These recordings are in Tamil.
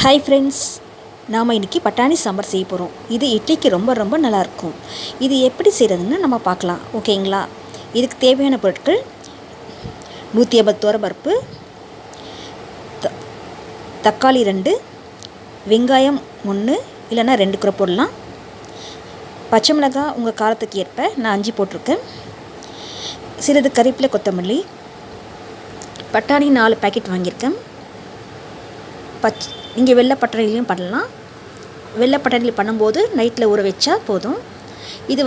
ஹாய் ஃப்ரெண்ட்ஸ், நாம் இன்றைக்கி பட்டாணி சாம்பார் செய்ய போகிறோம். இது இட்லிக்கு ரொம்ப ரொம்ப நல்லாயிருக்கும். இது எப்படி செய்கிறதுன்னு நம்ம பார்க்கலாம், ஓகேங்களா? இதுக்கு தேவையான பொருட்கள் 150 துவரம்பருப்பு, தக்காளி 2, வெங்காயம் 1 இல்லைன்னா 2 கூட போடலாம். பச்சை மிளகாய் உங்கள் காரத்துக்கு ஏற்ப நான் 5 போட்டிருக்கேன். சிறிது கறிவேப்பிலை, கொத்தமல்லி, பட்டாணி 4 பேக்கெட் வாங்கியிருக்கேன். நீங்கள் வெள்ளை பட்டாணிலையும் பண்ணலாம். வெள்ளை பட்டாணியில் பண்ணும்போது நைட்டில் ஊற வச்சா போதும். இது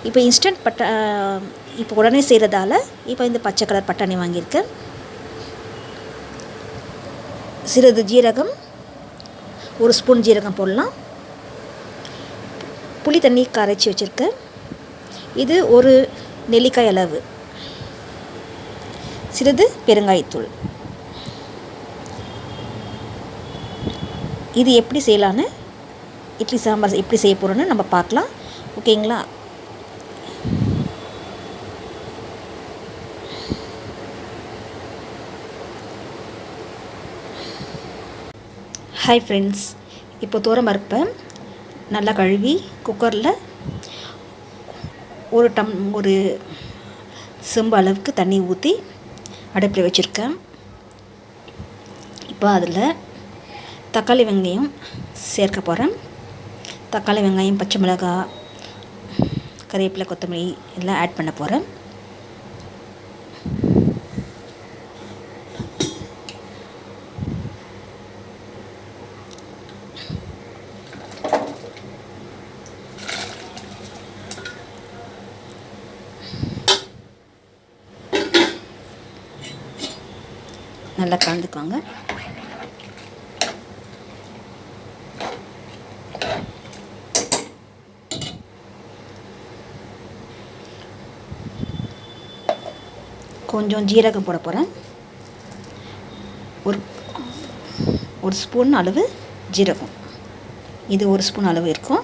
இப்போ இன்ஸ்டன்ட் இப்போ உடனே செய்கிறதால இப்போ இந்த பச்சை கலர் பட்டாணி வாங்கியிருக்கேன். சிறிது ஜீரகம், 1 ஸ்பூன் ஜீரகம் போடலாம். புளி தண்ணி கரைச்சி வச்சுருக்கேன். இது ஒரு நெல்லிக்காய் அளவு. சிறிது பெருங்காயத்தூள். இது எப்படி செய்யலான்னு, இட்லி சாம்பார் எப்படி செய்ய போகிறோன்னு நம்ம பார்க்கலாம், ஓகேங்களா? ஹாய் ஃப்ரெண்ட்ஸ், இப்போ துவரம்பருப்பை நல்லா கழுவி குக்கரில் ஒரு செம்பு அளவுக்கு தண்ணி ஊற்றி அடுப்பில் வச்சுருக்கேன். இப்போ அதில் தக்காளி வெங்காயம் சேர்க்க போகிறேன். தக்காளி வெங்காயம், பச்சை மிளகாய், கறிவேப்பிலை, கொத்தமல்லி எல்லாம் ஆட் பண்ண போகிறேன். நல்லா கலந்துக்குவாங்க. கொஞ்சம் ஜீரகம் போட போகிறேன். ஒரு ஸ்பூன் அளவு ஜீரகம். இது 1 ஸ்பூன் அளவு இருக்கும்.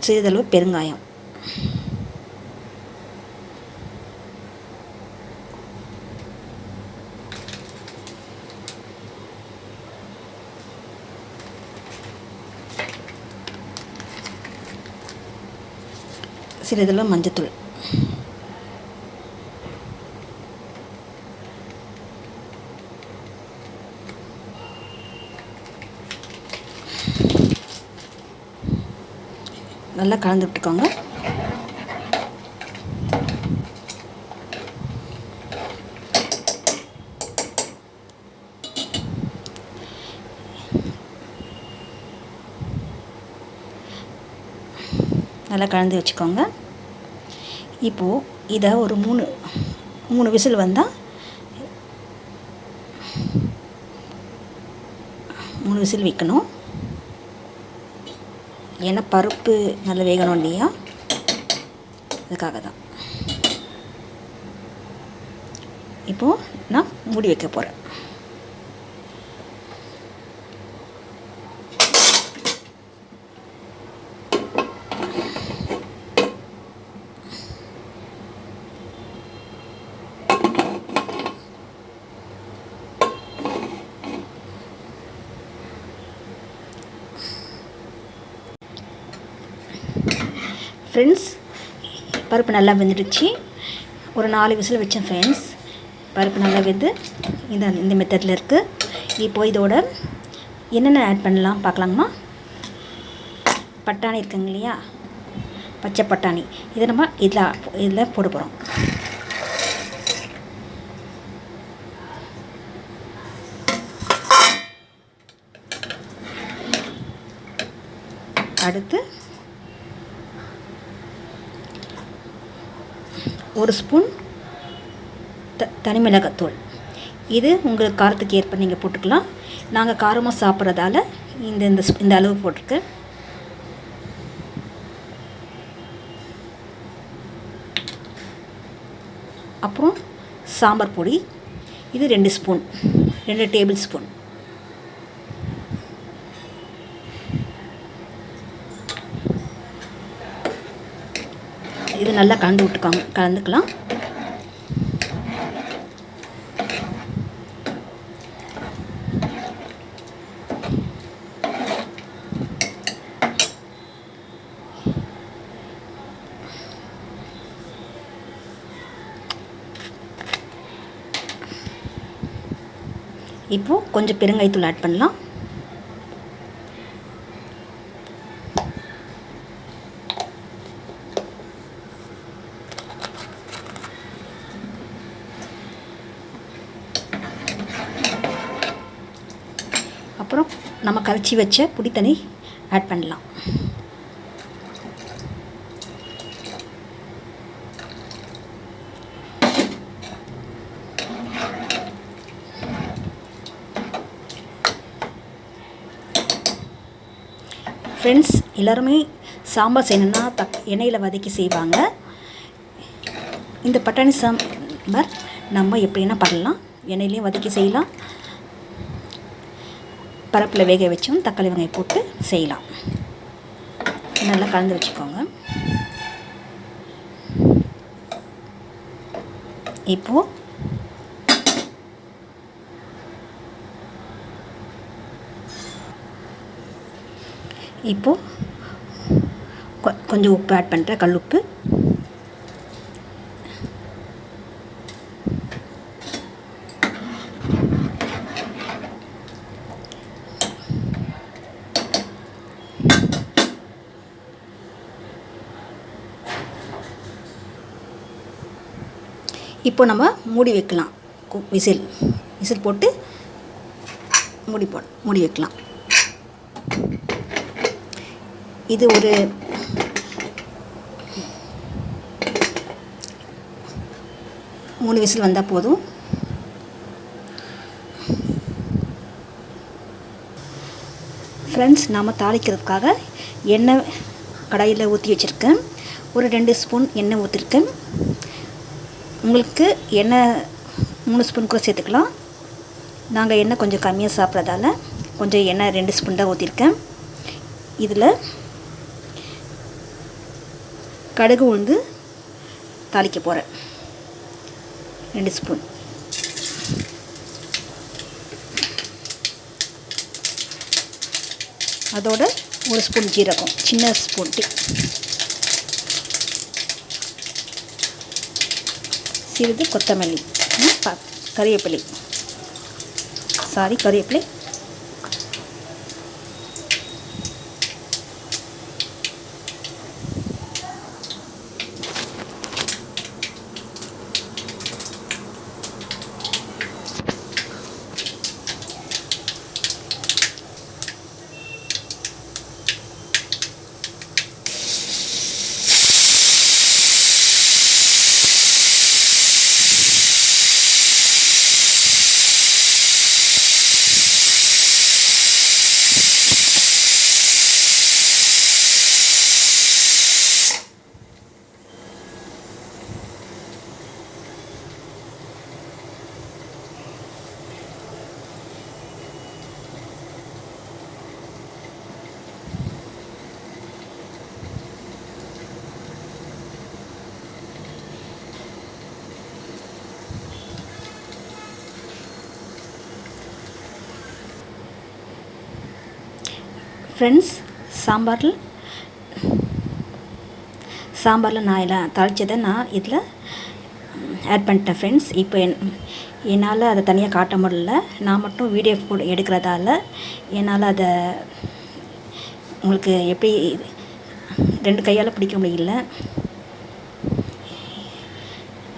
சிறிதளவு பெருங்காயம். சிறிதளவு மஞ்சத்தூள். நல்லா கலந்து விட்டுக்கோங்க. நல்லா கலந்து வச்சுக்கோங்க. இப்போது இதை ஒரு 3 விசில் வந்தால் 3 விசில் வைக்கணும். ஏன்னா பருப்பு நல்லா வேகணும் இல்லையா, அதுக்காக தான். இப்போது நான் மூடி வைக்க போகிறேன். ஃப்ரெண்ட்ஸ், பருப்பு நல்லா வெந்துடுச்சு. ஒரு 4 விசில் வச்சேன் ஃப்ரெண்ட்ஸ். பருப்பு நல்லா வெந்து இந்த மெத்தடில் இருக்குது. இப்போது இதோட என்னென்ன ஆட் பண்ணலாம் பார்க்கலாங்கம்மா. பட்டாணி இருக்குங்க இல்லையா, பச்சை பட்டாணி, இதை நம்ம இதில் போட போகிறோம். அடுத்து 1 ஸ்பூன் தனி மிளகாத்தூள். இது உங்கள் காரத்துக்கு ஏற்ப நீங்கள் போட்டுக்கலாம். நாங்கள் காரமாக சாப்பிட்றதால இந்த அளவு போட்டிருக்கேன். அப்புறம் சாம்பார் பொடி, இது 2 டேபிள் ஸ்பூன். இது நல்லா கலந்துக்கலாம். இப்போது கொஞ்சம் பெருங்காயத்தூள் ஆட் பண்ணலாம். அப்புறம் நம்ம கரைச்சி வச்ச புளி தண்ணி ஆட் பண்ணலாம். ஃப்ரெண்ட்ஸ், எல்லாருமே சாம்பார் செய்யணுன்னா எண்ணெயில் வதக்கி செய்வாங்க. இந்த பட்டாணி சாம்பார் நம்ம எப்படின்னா பண்ணலாம். எண்ணெயிலையும் வதக்கி செய்யலாம், பருப்பில் வேக வச்சும் தக்காளி வெங்காயம் போட்டு செய்யலாம். நல்லா கலந்து வச்சுக்கோங்க. இப்போது கொஞ்சம் உப்பு ஆட் பண்ணுறேன், கல் உப்பு. இப்போ நம்ம மூடி வைக்கலாம். விசில் போட்டு மூடி வைக்கலாம். இது ஒரு 3 விசில் வந்தால் போதும். ஃப்ரெண்ட்ஸ், நாம் தாளிக்கிறதுக்காக எண்ணெய் கடாயில் ஊற்றி வச்சுருக்கேன். ஒரு 2 ஸ்பூன் எண்ணெய் ஊற்றிருக்கேன். உங்களுக்கு எண்ணெய் 3 ஸ்பூன் கூட சேர்த்துக்கலாம். நாங்கள் எண்ணெய் கொஞ்சம் கம்மியாக சாப்பிட்றதால கொஞ்சம் எண்ணெய் 2 ஸ்பூன் தான் ஊற்றிருக்கேன். இதில் கடுகு உளுந்து தாளிக்க போகிறேன். 2 ஸ்பூன். அதோட 1 ஸ்பூன் ஜீரகம், சின்ன ஸ்பூன். சிறிது கொத்தமல்லி, கறிவேப்பிலை. ஃப்ரெண்ட்ஸ், சாம்பாரில் நான் எல்லாம் தாளித்ததை நான் இதில் ஆட் பண்ணிட்டேன். ஃப்ரெண்ட்ஸ், இப்போ என்னால் அதை தனியாக காட்ட முடியல. நான் மட்டும் வீடியோ எடுக்கிறதால என்னால் அதை உங்களுக்கு எப்படி 2 கையால் பிடிக்க முடியல.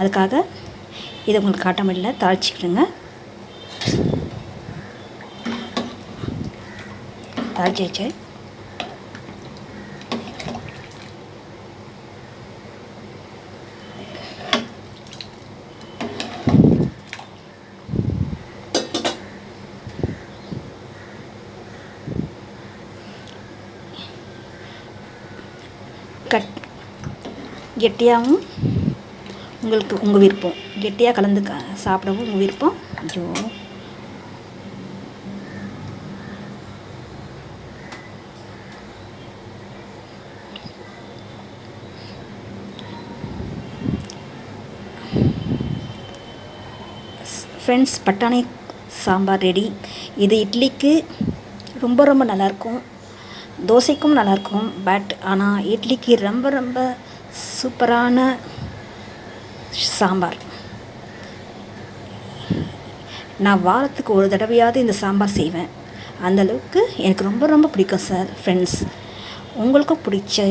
அதுக்காக இதை உங்களுக்கு காட்ட முடியல. தாளிச்சிக்கிடுங்க. தாளிச்சாச்சு. கெட்டியாகவும் உங்களுக்கு உங்கள் விருப்பம். கெட்டியாக கலந்து சாப்பிடவும் உங்கள் விருப்பம். ஐயோ, ஃப்ரெண்ட்ஸ், பட்டாணி சாம்பார் ரெடி. இது இட்லிக்கு ரொம்ப ரொம்ப நல்லாயிருக்கும், தோசைக்கும் நல்லாயிருக்கும். பட் ஆனால் இட்லிக்கு ரொம்ப ரொம்ப சூப்பரான சாம்பார். நான் வாரத்துக்கு ஒரு தடவையாவது இந்த சாம்பார் செய்வேன். அந்தளவுக்கு எனக்கு ரொம்ப ரொம்ப பிடிக்கும் சார். ஃப்ரெண்ட்ஸ், உங்களுக்கும் பிடிச்ச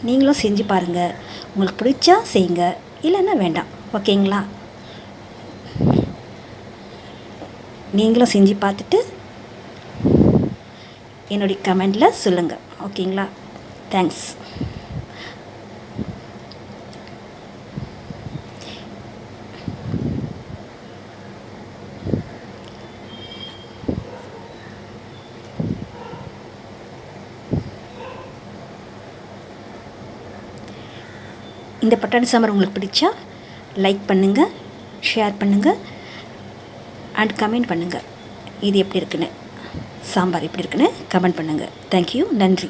நீங்களும் செஞ்சு பாருங்கள். உங்களுக்கு பிடிச்சா செய்யுங்க, இல்லைன்னா வேண்டாம். ஓகேங்களா? நீங்களும் செஞ்சு பார்த்துட்டு என்னுடைய கமெண்டில் சொல்லுங்கள். ஓகேங்களா? தேங்க்ஸ். இந்த பட்டாணி சாம்பார் உங்களுக்கு பிடிச்சா லைக் பண்ணுங்கள், ஷேர் பண்ணுங்கள் அண்ட் கமெண்ட் பண்ணுங்கள். இது எப்படி இருக்குன்னு, சாம்பார் எப்படி இருக்குன்னு கமெண்ட் பண்ணுங்கள். தேங்க்யூ. நன்றி.